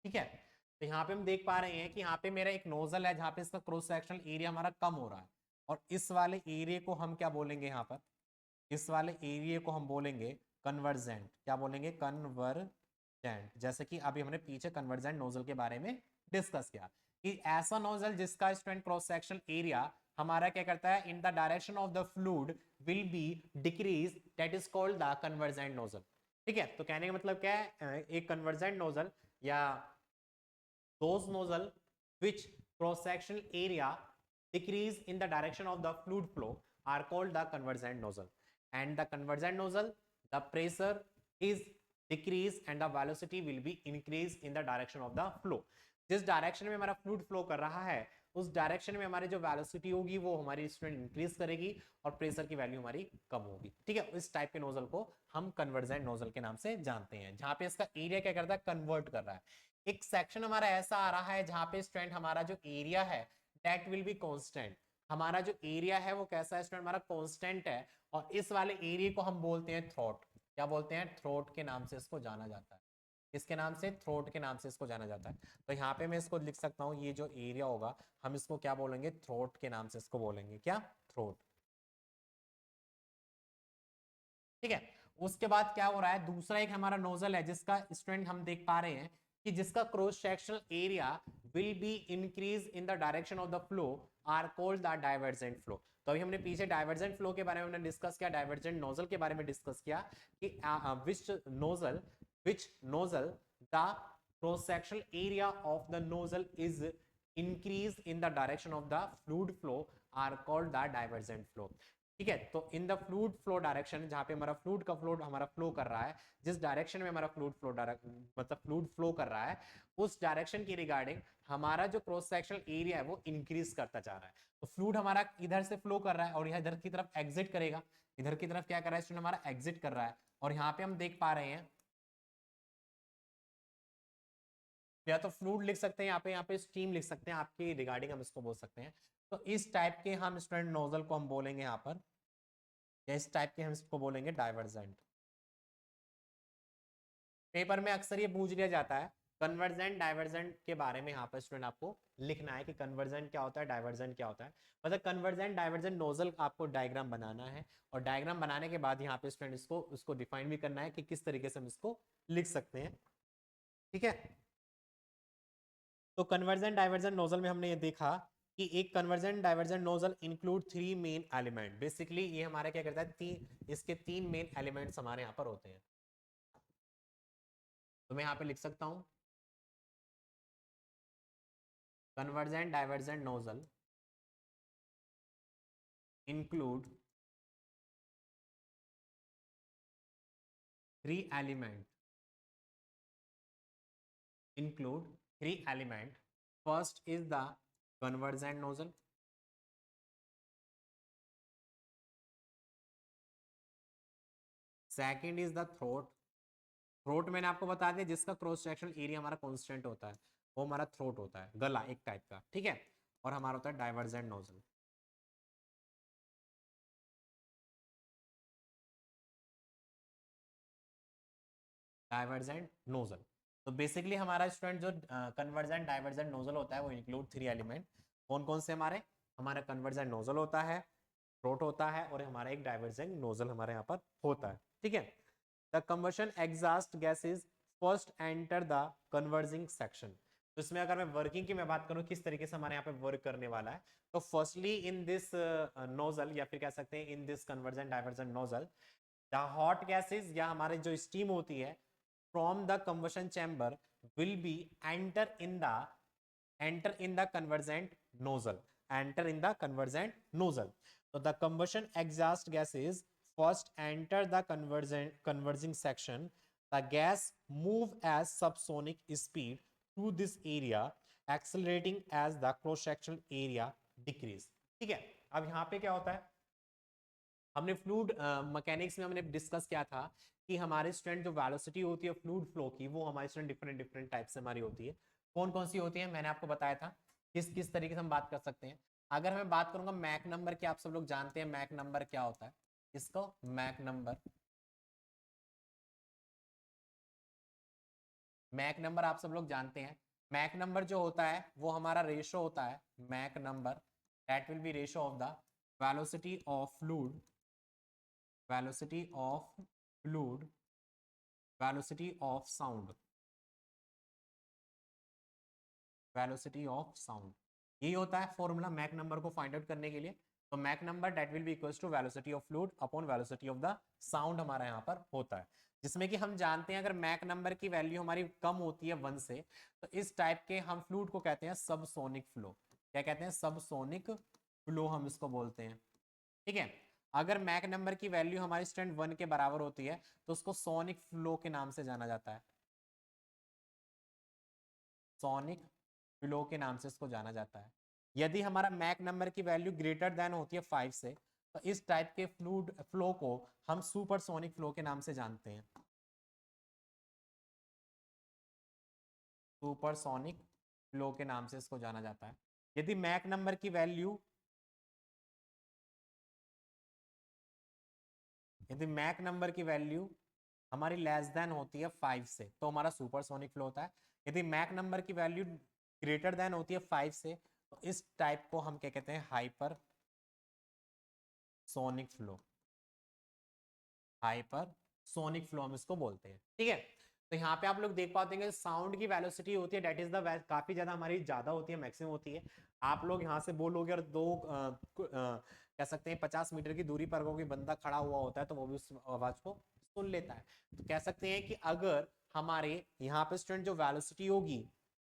ठीक है। तो यहाँ पे हम देख पा रहे हैं कि यहाँ पे मेरा एक नोजल है जहाँ पे इसका क्रॉस सेक्शनल एरिया हमारा कम हो रहा है, और इस वाले एरिया को हम क्या बोलेंगे, यहाँ पर इस वाले एरिया को हम बोलेंगे कन्वर्जेंट। क्या बोलेंगे? कन्वर्जेंट। जैसे कि अभी हमने पीछे कन्वर्जेंट नोजल के बारे में डिस्कस किया कि ऐसा नोजल जिसका स्टूडेंट क्रॉस सेक्शनल एरिया हमारा क्या करता है, इन the direction of the fluid will be decrease, that is called the convergent nozzle, ठीक है। तो कहने का मतलब क्या है, एक कन्वर्जेंट नोजल या those nozzle which cross sectional area decrease in the direction of the fluid flow are called the convergent nozzle, and the convergent nozzle, the pressure is decrease and the velocity will be increase in the direction of the flow। जिस direction में हमारा fluid flow कर रहा है उस direction में हमारी जो वेलोसिटी होगी वो हमारी स्टूडेंट इंक्रीज करेगी और प्रेशर की वैल्यू हमारी कम होगी, ठीक है। इस टाइप के नोजल को हम कन्वर्जेंट नोजल के नाम से जानते हैं, जहां पे इसका एरिया क्या करता है, कन्वर्ट कर रहा है। एक सेक्शन हमारा ऐसा आ रहा है जहां पे स्टूडेंट हमारा जो एरिया है दैट विल बी कांस्टेंट, हमारा जो एरिया है वो कैसा है स्टूडेंट, हमारा कांस्टेंट है, और इस वाले एरिया को हम बोलते हैं थ्रोट। क्या बोलते हैं? थ्रोट के नाम से इसको जाना जाता है। इसके नाम से, थ्रोट के नाम से इसको जाना जाता है। तो यहाँ पे मैं इसको लिख सकता हूँ, ये जो एरिया होगा हम इसको क्या बोलेंगे, थ्रोट के नाम से इसको बोलेंगे। क्या? थ्रोट, ठीक है। उसके बाद क्या हो रहा है, दूसरा एक हमारा नोजल है जिसका स्टूडेंट हम देख पा रहे हैं कि जिसका cross sectional area will be increase in the direction of the flow are called the divergent flow. तो अभी हमने पीछे डाइवर्जेंट फ्लो के बारे में डिस्कस किया, डाइवर्जेंट नोजल के बारे में डिस्कस किया कि विच nozzle which nozzle the cross sectional area of the nozzle is increased in the direction of the fluid flow are called the divergent flow. ठीक है, तो in the fluid flow direction, जहां पे हमारा फ्लूइड का flow हमारा flow कर रहा है, जिस डायरेक्शन में हमारा फ्लूइड फ्लो मतलब फ्लूइड फ्लो कर रहा है, उस डायरेक्शन की रिगार्डिंग हमारा जो क्रॉस सेक्शनल एरिया है वो इंक्रीज करता जा रहा है। तो फ्लूइड हमारा इधर से फ्लो कर रहा है और यह इधर की तरफ एग्जिट करेगा, इधर की तरफ क्या कर रहा है स्टूडेंट, हमारा एग्जिट कर रहा है। और यहाँ पे हम देख पा रहे हैं, या तो फ्लूइड लिख सकते हैं, यहाँ पे स्टीम लिख सकते हैं, आपकी रिगार्डिंग हम इसको बोल सकते हैं। तो इस टाइप के हम स्टूडेंट नोजल को हम बोलेंगे यहाँ पर, या इस टाइप के हम इसको बोलेंगे डाइवर्जेंट। पेपर में अक्सर ये पूछ लिया जाता है कन्वर्जेंट डाइवर्जेंट के बारे में, यहाँ पर स्टूडेंट आपको लिखना है कि कन्वर्जेंट क्या होता है, डाइवर्जेंट क्या होता है। मतलब कन्वर्जेंट डाइवर्जेंट नोजल आपको डायग्राम बनाना है, और डायग्राम बनाने के बाद यहाँ पे स्टूडेंट इसको उसको डिफाइन भी करना है कि किस तरीके से हम इसको लिख सकते हैं। ठीक है, तो कन्वर्जेंट डाइवर्जेंट नोजल में हमने ये देखा कि एक convergent divergent nozzle include 3 main element. Basically ये हमारा क्या करता है, इसके 3 मेन एलिमेंट्स हमारे यहाँ पर होते हैं। तो मैं यहाँ पे लिख सकता हूँ convergent divergent nozzle include 3 element, include 3 element. First is the convergent nozzle, second is the throat. Throat मैंने आपको बता दिया जिसका क्रॉस सेक्शनल एरिया हमारा कांस्टेंट होता है, वो हमारा थ्रोट होता है, गला एक टाइप का। ठीक है, और हमारा होता है डाइवर्जेंट नोजल। डाइवर्जेंट नोजल, तो बेसिकली हमारा स्टूडेंट जो कन्वर्जेंट डाइवर्जेंट नोजल होता है वो इंक्लूड 3 एलिमेंट। कौन कौन से हमारे, हमारा कन्वर्जेंट नोजल होता है, थ्रोट होता है, और हमारा एक डाइवर्जेंट नोजल हमारे यहाँ पर होता है। ठीक है, the combustion exhaust gases first enter the converging section. तो इसमें अगर मैं वर्किंग की मैं बात करूं किस तरीके से हमारे यहाँ पे वर्क करने वाला है, तो फर्स्टली इन दिस नोजल, या फिर कह सकते हैं in this convergent divergent nozzle, the hot gases या हमारे जो स्टीम होती है from the combustion chamber will be enter in the convergent nozzle, enter in the convergent nozzle. So the combustion exhaust gases first enter the converging section. The gas move as subsonic speed through this area, accelerating as the cross sectional area decrease. ठीक है, अब यहाँ पे क्या होता है, हमने fluid mechanics में हमने डिस्कस किया था कि हमारे स्टूडेंट जो वेलोसिटी होती है फ्लूइड फ्लो की, वो हमारे स्टूडेंट डिफरेंट डिफरेंट टाइप से हमारी होती है। कौन कौन सी होती है मैंने आपको बताया था, किस किस तरीके से हम बात कर सकते हैं। अगर मैं बात करूंगा मैक नंबर की, आप सब लोग जानते हैं मैक नंबर क्या होता है, इसको मैक नंबर, मैक नंबर आप सब लोग जानते हैं। मैक नंबर जो होता है वो हमारा रेशो होता है, Mac number that will B ratio of the velocity of fluid, velocity of fluid, velocity of sound, velocity of sound, यही होता है फॉर्मूला मैक नंबर को फाइंड आउट करने के लिए। तो Mach number that will be equals to velocity of fluid upon velocity of the sound हमारा यहाँ पर होता है, जिसमें कि हम जानते हैं अगर मैक नंबर की वैल्यू हमारी कम होती है 1 से, तो इस टाइप के हम फ्लूइड को कहते हैं सबसोनिक फ्लो। क्या कहते हैं, सबसोनिक फ्लो हम इसको बोलते हैं। ठीक है, अगर मैक नंबर की वैल्यू हमारी स्टूडेंट 1 के बराबर होती है तो उसको सोनिक फ्लो के नाम से जाना जाता है, सोनिक फ्लो के नाम से इसको जाना जाता है। यदि हमारा मैक नंबर की वैल्यू ग्रेटर देन होती है 5 से, तो इस टाइप के फ्लूइड फ्लो को हम सुपरसोनिक फ्लो के नाम से जानते हैं, सुपरसोनिक फ्लो के नाम से इसको जाना जाता है। यदि मैक नंबर की वैल्यू, यदि मैक नंबर की वैल्यू हमारी लेस देन होती है 5 से, तो हमारा सुपरसोनिक फ्लो होता है। यदि मैक नंबर की वैल्यू ग्रेटर देन होती है 5 से, तो इस टाइप को हम क्या कहते हैं, hyper sonic flow, hyper sonic flow हम इसको बोलते हैं। ठीक है, तो यहाँ पे आप लोग देख पाते हैं साउंड की वेलोसिटी होती है डेट इज द काफी ज्यादा हमारी ज्यादा होती है, मैक्सिमम होती है। आप लोग यहाँ से बोलोगे और कह सकते हैं 50 मीटर की दूरी पर कोई बंदा खड़ा हुआ होता है तो वो भी उस आवाज को सुन लेता है। तो कह सकते हैं कि अगर हमारे यहाँ पे स्टूडेंट जो वेलोसिटी होगी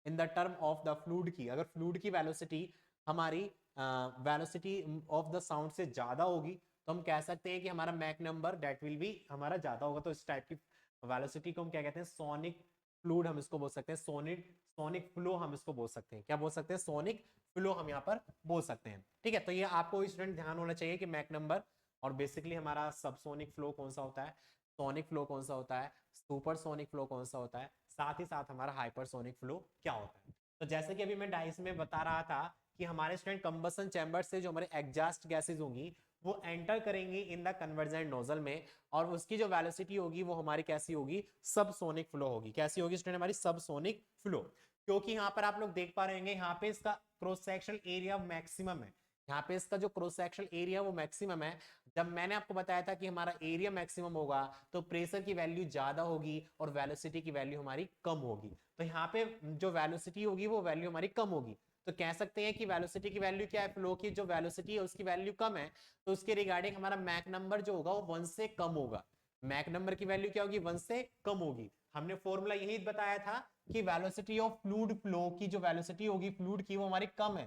in the term of the fluid की, अगर फ्लूइड की वेलोसिटी हमारी वेलोसिटी ऑफ द साउंड से ज्यादा होगी तो हम कह सकते हैं कि हमारा Mac number that will B हमारा ज्यादा होगा। तो इस टाइप की वेलोसिटी को हम क्या कहते हैं, सोनिक फ्लूइड हम इसको बोल सकते हैं, सोनिक फ्लो हम इसको बोल सकते हैं। क्या बोल सकते हैं, सोनिक फ्लो हम यहाँ पर बोल सकते हैं। ठीक है, तो ये आपको स्टूडेंट ध्यान होना चाहिए कि मैक नंबर और बेसिकली हमारा सबसोनिक फ्लो कौन सा होता है, सोनिक फ्लो कौन सा होता है, सुपरसोनिक फ्लो कौन सा होता है, साथ ही साथ हमारा हाइपरसोनिक फ्लो क्या होता है। तो जैसे कि अभी मैं डाइस में बता रहा था कि हमारे स्टूडेंट कंबसन चैम्बर से जो हमारे एग्जॉस्ट गैसेज होंगी वो एंटर करेंगी इन द कन्वर्जेंट नोजल में, और उसकी जो वेलोसिटी होगी वो हमारी कैसी होगी, सबसोनिक फ्लो होगी। कैसी होगी स्टूडेंट, हमारी सबसोनिक फ्लो। क्योंकि यहाँ पर आप लोग देख पा रहे होंगे यहाँ पे इसका क्रॉस सेक्शनल एरिया मैक्सिमम है, यहाँ पे इसका जो क्रॉस सेक्शनल एरिया वो मैक्सिमम है। जब मैंने आपको बताया था कि हमारा एरिया मैक्सिमम होगा तो प्रेशर की वैल्यू ज्यादा होगी और वेलोसिटी की वैल्यू हमारी कम होगी। तो यहाँ पे जो वेलोसिटी होगी वो वैल्यू हमारी कम होगी। तो कह सकते हैं कि वेलोसिटी की वैल्यू क्या है, फ्लो की जो वेलोसिटी है उसकी वैल्यू कम है, तो उसके रिगार्डिंग हमारा मैक नंबर जो होगा वो 1 से कम होगा। मैक नंबर की वैल्यू क्या होगी, 1 से कम होगी। हमने फॉर्मूला यही बताया था कि वेलोसिटी ऑफ फ्लूइड फ्लो की जो वेलोसिटी होगी फ्लूइड की वो हमारी कम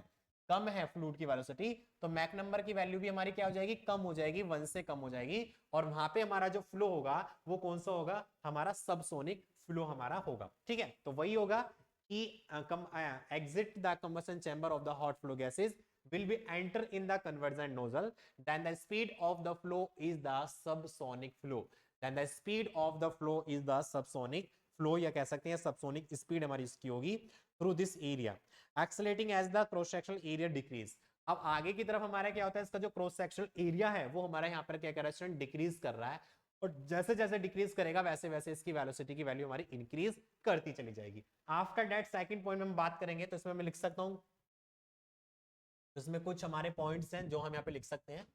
है फ्लूइड की वेलोसिटी, तो मैक नंबर की वैल्यू भी हमारी क्या हो जाएगी, कम हो जाएगी, 1 से कम हो जाएगी। और वहां पे हमारा जो फ्लो होगा वो कौन सा होगा, हमारा सबसोनिक फ्लो हमारा होगा। ठीक है, तो वही होगा कि exit the combustion chamber of the hot flow gases will be enter in the conversion nozzle, then the speed of the flow is the subsonic flow, then the speed of the flow is the subsonic flow, या कह सकते हैं subsonic speed हमारी इसकी होगी through this area accelerating as the cross sectional area decrease. अब आगे की तरफ हमारा क्या होता है, इसका जो क्रॉस सेक्शनल एरिया है वो हमारा यहाँ पर क्या कर रहा है, डिक्रीज कर रहा है, और जैसे जैसे डिक्रीज करेगा वैसे वैसे इसकी वेलोसिटी की वैल्यू हमारी इंक्रीज करती चली जाएगी। आफ्टर दैट सेकंड पॉइंट में हम बात करेंगे, तो इसमें मैं लिख सकता हूं, इसमें कुछ हमारे पॉइंट्स हैं जो हम यहाँ पे लिख सकते हैं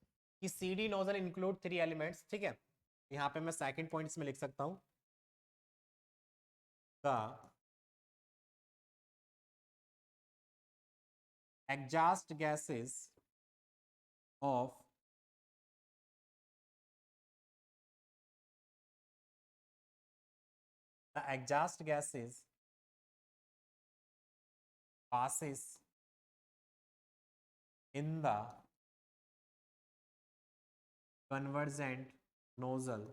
कि सीडी नोजल इंक्लूड 3 एलिमेंट्स। ठीक है, यहाँ पे मैं सेकंड पॉइंट्स में लिख सकता हूं the exhaust gases of the exhaust gases passes in the convergent nozzle,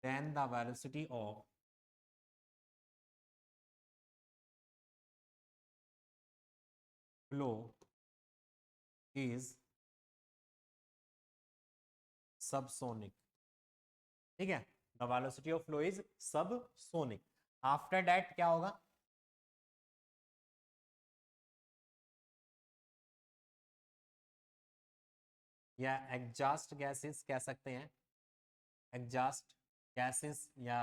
then the velocity of flow is subsonic। ठीक है, the velocity of flow is subsonic. After that क्या होगा, या एग्जॉस्ट गैसेस कह सकते हैं, एग्जॉस्ट गैसेस या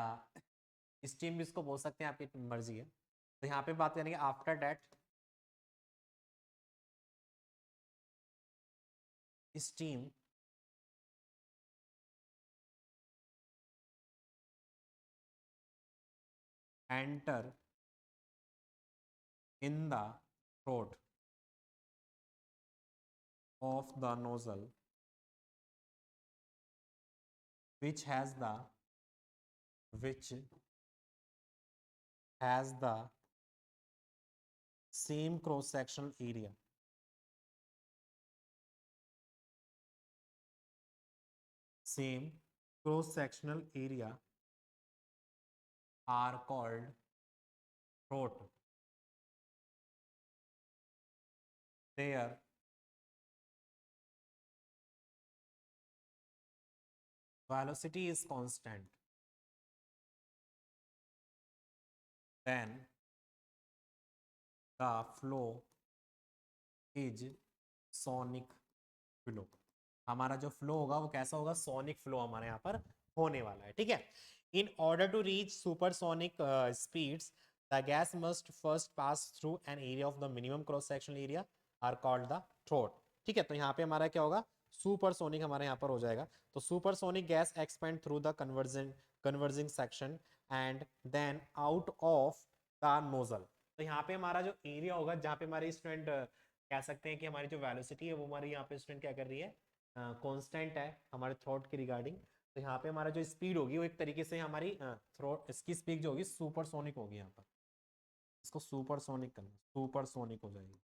steam भी इसको बोल सकते हैं, आपकी मर्जी है। तो यहाँ पे बात करेंगे after that steam enter in the throat of the nozzle which has the which has the same cross sectional area, same cross sectional area are called throat, their velocity is constant, then the flow is sonic flow। हमारा जो flow होगा वो कैसा होगा, sonic flow हमारे यहाँ पर होने वाला है। ठीक है, in order to reach supersonic speeds the gas must first pass through an area of the minimum cross sectional area are called the throat. ठीक है, तो यहाँ पे हमारा क्या होगा, सुपरसोनिक हमारे यहाँ पर हो जाएगा। तो supersonic gas expand through the converging section and then out of the nozzle. तो यहाँ पे हमारा जो एरिया होगा जहाँ पे हमारे स्टूडेंट कह सकते हैं कि हमारी जो वेलोसिटी है वो हमारी यहाँ पे स्टूडेंट क्या कर रही है, कांस्टेंट है हमारे थ्रोट के रिगार्डिंग, तो यहाँ पे हमारा जो स्पीड होगी वो एक तरीके से हमारी थ्रोट इसकी स्पीड जो होगी सुपरसोनिक होगी। यहाँ पर इसको सुपरसोनिक करना, सुपरसोनिक हो जाएगी।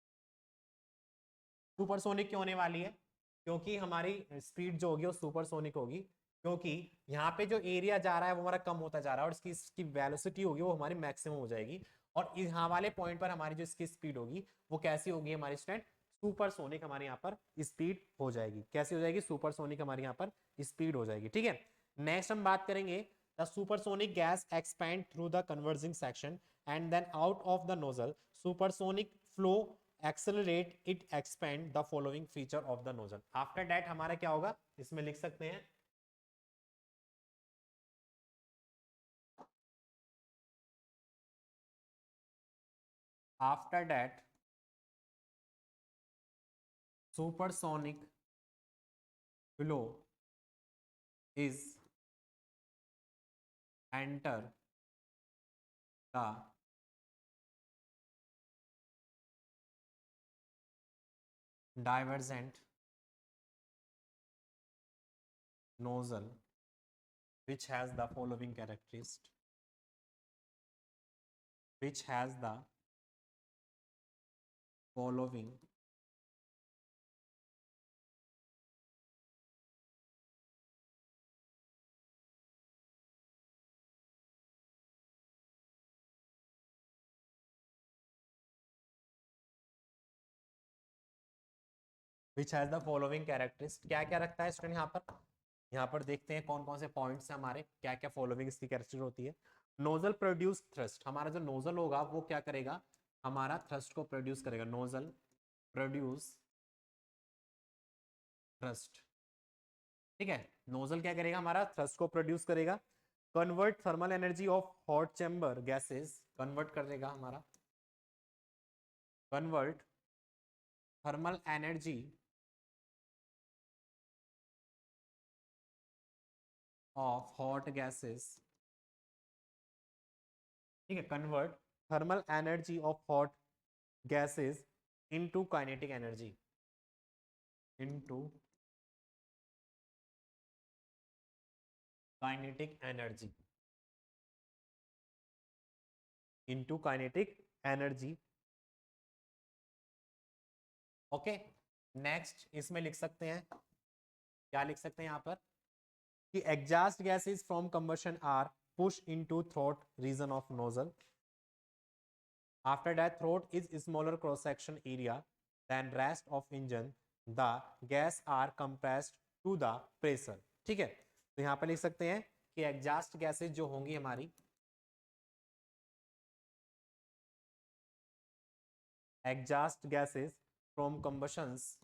सुपरसोनिक क्यों होने वाली है? क्योंकि हमारी स्पीड जो होगी वो सुपरसोनिक होगी, क्योंकि यहाँ पे जो एरिया जा रहा है वो हमारा कम होता जा रहा है और इसकी वेलोसिटी होगी वो हमारी मैक्सिमम हो जाएगी। और यहाँ वाले पॉइंट पर हमारी जो इसकी स्पीड होगी वो कैसी होगी हमारी स्टूडेंट? सुपरसोनिक हमारे यहाँ पर स्पीड हो जाएगी। कैसी हो जाएगी? सुपरसोनिक हमारे यहाँ पर स्पीड हो जाएगी। ठीक है, नेक्स्ट हम बात करेंगे the supersonic gas expand through the converging section and then out of the nozzle. Supersonic flow accelerate it expand the following feature of the nozzle। after that हमारा क्या होगा इसमें लिख सकते हैं after that supersonic flow is enter the divergent nozzle which has the following characteristic, which has the following which has the following characteristic। क्या क्या रखता है स्टूडेंट यहाँ पर? यहाँ पर देखते हैं कौन कौन से पॉइंट्स हैं हमारे, क्या क्या फॉलोइंग इसकी कैरेक्टरिस्टिक होती है। नोजल प्रोड्यूस थ्रस्ट, हमारा जो नोजल होगा वो क्या करेगा? हमारा थ्रस्ट को प्रोड्यूस करेगा। Nozzle produce thrust. ठीक है, नोजल क्या करेगा? हमारा थ्रस्ट को प्रोड्यूस करेगा। Convert thermal energy of hot chamber gases, convert करेगा हमारा, convert thermal energy of hot gases. ठीक है, convert thermal energy of hot gases into kinetic energy, into kinetic energy, into kinetic energy. Okay, next इसमें लिख सकते हैं, क्या लिख सकते हैं यहाँ पर कि exhaust gases from combustion are push into throat region of nozzle. After that throat is smaller cross section area than rest of engine, the gas are compressed to the pressure. ठीक है, तो यहाँ पर लिख सकते हैं कि एग्जॉस्ट गैसेस जो होंगी हमारी, exhaust gases from combustions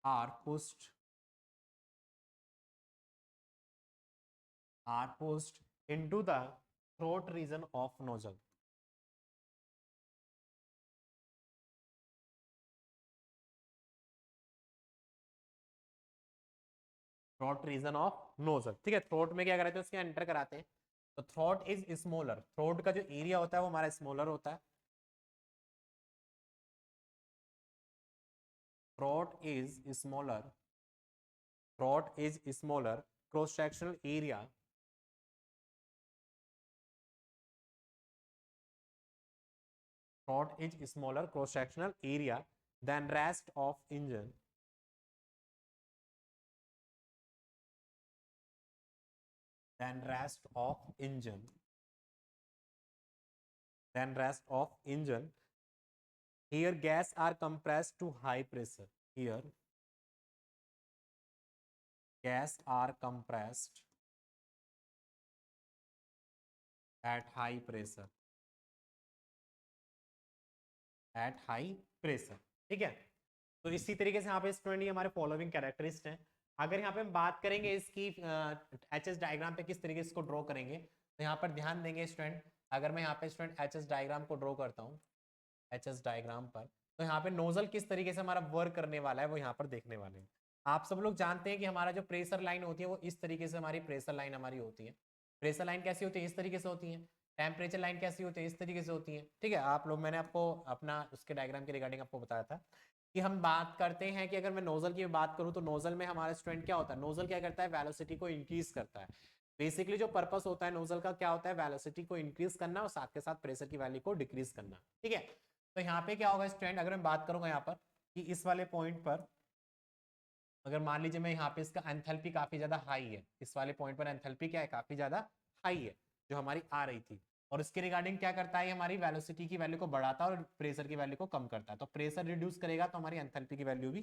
are pushed into the throat region of nozzle। Throat region of nozzle. ठीक है, थ्रोट में क्या कराते हैं? उसके एंटर कराते हैं। तो थ्रोट इज स्मॉलर, थ्रोट का जो एरिया होता है वो हमारा स्मॉलर होता है। Throat is smaller, throat is smaller cross sectional area, throat is smaller cross sectional area than rest of engine, then rest of engine, then rest of engine। Here gas are compressed to high pressure, here gas are compressed at high pressure, at high pressure। ठीक है, तो इसी तरीके से यहाँ पे student ये हमारे फॉलोइंग कैरेक्टरिस्ट हैं। अगर यहाँ पे हम बात करेंगे इसकी एचएस डायग्राम पे किस तरीके से इसको ड्रॉ करेंगे, तो यहाँ पर ध्यान देंगे स्टूडेंट। अगर मैं यहाँ पे स्टूडेंट एचएस डायग्राम को ड्रॉ करता हूँ, एचएस डायग्राम पर, तो यहाँ पे नोजल किस तरीके से हमारा वर्क करने वाला है वो यहाँ पर देखने वाले हैं। आप सब लोग जानते हैं कि हमारा जो प्रेशर लाइन होती है वो इस तरीके से हमारी प्रेशर लाइन हमारी होती है। प्रेशर लाइन कैसी होती है? इस तरीके से होती है। टेम्परेचर लाइन कैसी होती है? इस तरीके से होती है। ठीक है, आप लोग, मैंने आपको अपना उसके डायग्राम के रिगार्डिंग आपको बताया था। कि हम बात करते हैं कि अगर मैं नोजल की बात करूं तो नोजल में हमारा स्टूडेंट क्या होता है, नोजल क्या करता है, वेलोसिटी को इंक्रीज करता है। बेसिकली जो पर्पस होता है नोजल का क्या होता है, वेलोसिटी को इंक्रीज करना और साथ के साथ प्रेशर की वैल्यू को डिक्रीज करना। ठीक है, तो यहाँ पे क्या होगा स्टूडेंट, अगर मैं बात करूंगा यहाँ पर कि इस वाले पॉइंट पर अगर मान लीजिए मैं यहाँ पे इसका एंथैल्पी काफी ज्यादा हाई है, इस वाले पॉइंट पर एंथैल्पी क्या है, काफी ज्यादा हाई है जो हमारी आ रही थी, और इसके रिगार्डिंग क्या करता है, हमारी वेलोसिटी की वैल्यू को बढ़ाता है और प्रेशर की वैल्यू को कम करता है। तो प्रेशर रिड्यूस करेगा तो हमारी एंथैल्पी की वैल्यू भी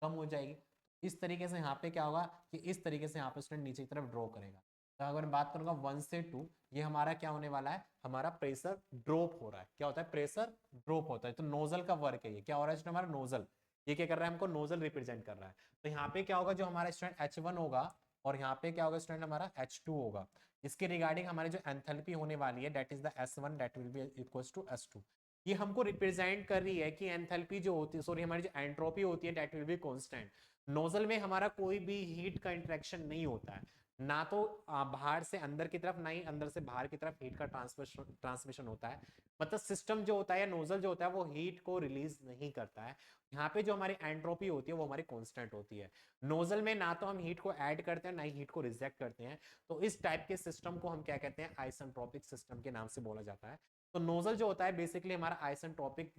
कम हो जाएगी। इस तरीके से यहाँ पे क्या होगा कि इस तरीके से यहाँ पे स्टूडेंट नीचे की तरफ ड्रॉ करेगा। तो अगर मैं बात करूंगा 1 से 2, ये हमारा क्या होने वाला है, हमारा प्रेशर ड्रॉप हो रहा है। क्या होता है, प्रेशर ड्रॉप होता है। तो नोजल का वर्क है, ये क्या हो रहा है हमारा नोजल, ये क्या कर रहा है, हमको नोजल रिप्रेजेंट कर रहा है। तो यहाँ पे क्या होगा, जो हमारा स्टूडेंट H1 होगा और यहाँ पे क्या होगा स्टूडेंट हमारा H2 होगा। इसके रिगार्डिंग हमारी जो एंथैल्पी होने वाली है that is the S1 that will be equals to S2। ये हमको रिप्रेजेंट कर रही है कि एंथैल्पी जो होती है, सॉरी हमारी जो एंट्रोपी होती है that will be constant. Nozzle में हमारा कोई भी हीट का इंटरेक्शन नहीं होता है, ना तो बाहर से अंदर की तरफ, ना ही अंदर से बाहर की तरफ हीट का ट्रांसमिशन होता है। मतलब सिस्टम जो होता है या नोजल जो होता है वो हीट को रिलीज नहीं करता है। यहाँ पे जो हमारी एंट्रोपी होती है वो हमारी कांस्टेंट होती है। नोजल में ना तो हम हीट को ऐड करते हैं ना ही हीट को रिजेक्ट करते हैं। तो इस टाइप के सिस्टम को हम क्या कहते हैं, आइसेंट्रोपिक सिस्टम के नाम से बोला जाता है। तो नोजल जो होता है बेसिकली हमारा आइसेंट्रोपिक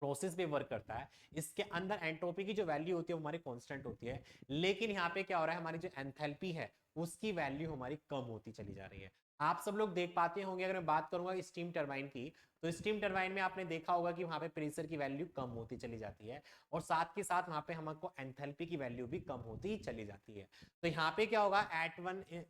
प्रोसेस पे वर्क करता है। इसके अंदर एंट्रोपी की जो वैल्यू होती है वो हमारी कांस्टेंट होती है, लेकिन यहाँ पे क्या हो रहा है, हमारी जो एंथैल्पी है उसकी वैल्यू हमारी कम होती चली जा रही है। आप सब लोग देख पाते होंगे, अगर मैं बात करूंगा स्टीम टरबाइन की, तो स्टीम टरबाइन में आपने देखा होगा कि वहां पे प्रेशर की वैल्यू कम होती चली जाती है और साथ के साथ वहां पे हमको एंथैल्पी की वैल्यू भी कम होती चली जाती है। तो यहाँ पे क्या होगा,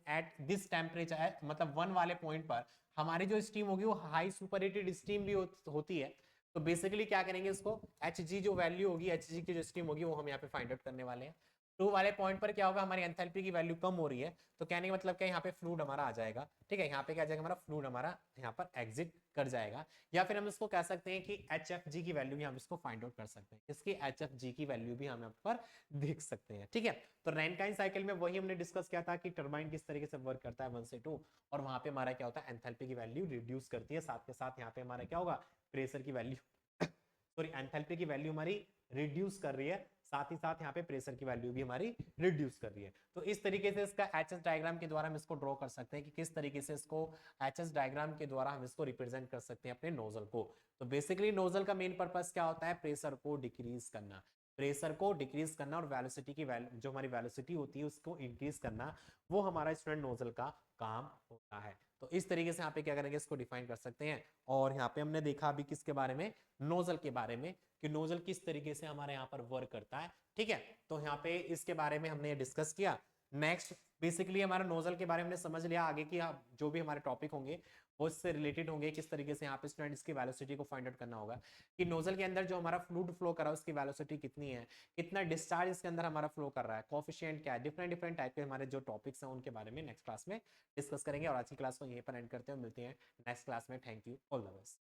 एट दिस टेम्परेचर मतलब 1 वाले पॉइंट पर हमारी जो स्टीम होगी वो हाई सुपरहीटेड स्टीम भी होती है। तो बेसिकली क्या करेंगे, इसको एच जी जो वैल्यू होगी, एच जी की जो स्ट्रीम होगी वो हम यहाँ पे फाइंड आउट करने वाले हैं। 2 वाले पॉइंट पर क्या होगा, हमारी एंथैल्पी की वैल्यू कम हो रही है, तो कहने का मतलब क्या, यहाँ पे फ्लूइड हमारा आ जाएगा। ठीक है, यहाँ पे क्या आ जाएगा, हमारा फ्लूइड हमारा यहाँ पर एग्जिट कर जाएगा। या फिर हम इसको कह सकते हैं कि एच एफ जी की वैल्यू भी हम इसको फाइंड आउट कर सकते हैं, इसकी एच एफ जी की वैल्यू भी हम यहाँ पर देख सकते हैं। ठीक है, तो रैनकाइन साइकिल में वही हमने डिस्कस किया था कि टर्बाइन किस तरीके से वर्क करता है 1 से 2, और वहां पे हमारा क्या होता है, एंथैल्पी की वैल्यू रिड्यूस करती है, साथ के साथ यहाँ पे हमारा क्या होगा, प्रेशर की वैल्यू सॉरी एंथैल्पी की वैल्यू हमारी रिड्यूस कर रही है, साथ ही साथ यहाँ पे प्रेशर की वैल्यू भी हमारी रिड्यूस कर रही है। तो इस तरीके से इसका एचएस डायग्राम के द्वारा हम इसको ड्रॉ कर सकते हैं कि किस तरीके से इसको एचएस डायग्राम के द्वारा हम इसको रिप्रेजेंट कर सकते हैं अपने नोजल को। तो बेसिकली नोजल का मेन पर्पस क्या होता है, प्रेशर को डिक्रीज करना, प्रेशर को डिक्रीज करना और वेलोसिटी की वैल्यू जो हमारी वेलोसिटी होती है उसको इंक्रीज करना, वो हमारा स्टूडेंट नोजल का काम होता है। तो इस तरीके से यहाँ पे क्या करेंगे, इसको डिफाइन कर सकते हैं। और यहाँ पे हमने देखा अभी किसके बारे में, नोजल के बारे में, कि नोजल किस तरीके से हमारे यहाँ पर वर्क करता है। ठीक है, तो यहाँ पे इसके बारे में हमने डिस्कस किया। नेक्स्ट बेसिकली हमारा नोजल के बारे में हमने समझ लिया, आगे की जो भी हमारे टॉपिक होंगे वो इससे रिलेटेड होंगे, किस तरीके से यहाँ पे स्टूडेंट्स की वेलोसिटी को फाइंड आउट करना होगा, कि नोजल के अंदर जो हमारा फ्लूइड फ्लो कर रहा है उसकी वेलोसिटी कितनी है, कितना डिस्चार्ज इसके अंदर हमारा फ्लो कर रहा है, कोएफिशिएंट क्या है, डिफरेंट डिफरेंट टाइप के हमारे जो टॉपिक्स हैं उनके बारे में नेक्स्ट क्लास में डिस्कस करेंगे। और आज की क्लास को यहीं पर एंड करते हैं, मिलते हैं नेक्स्ट क्लास में। Thank you, all the best.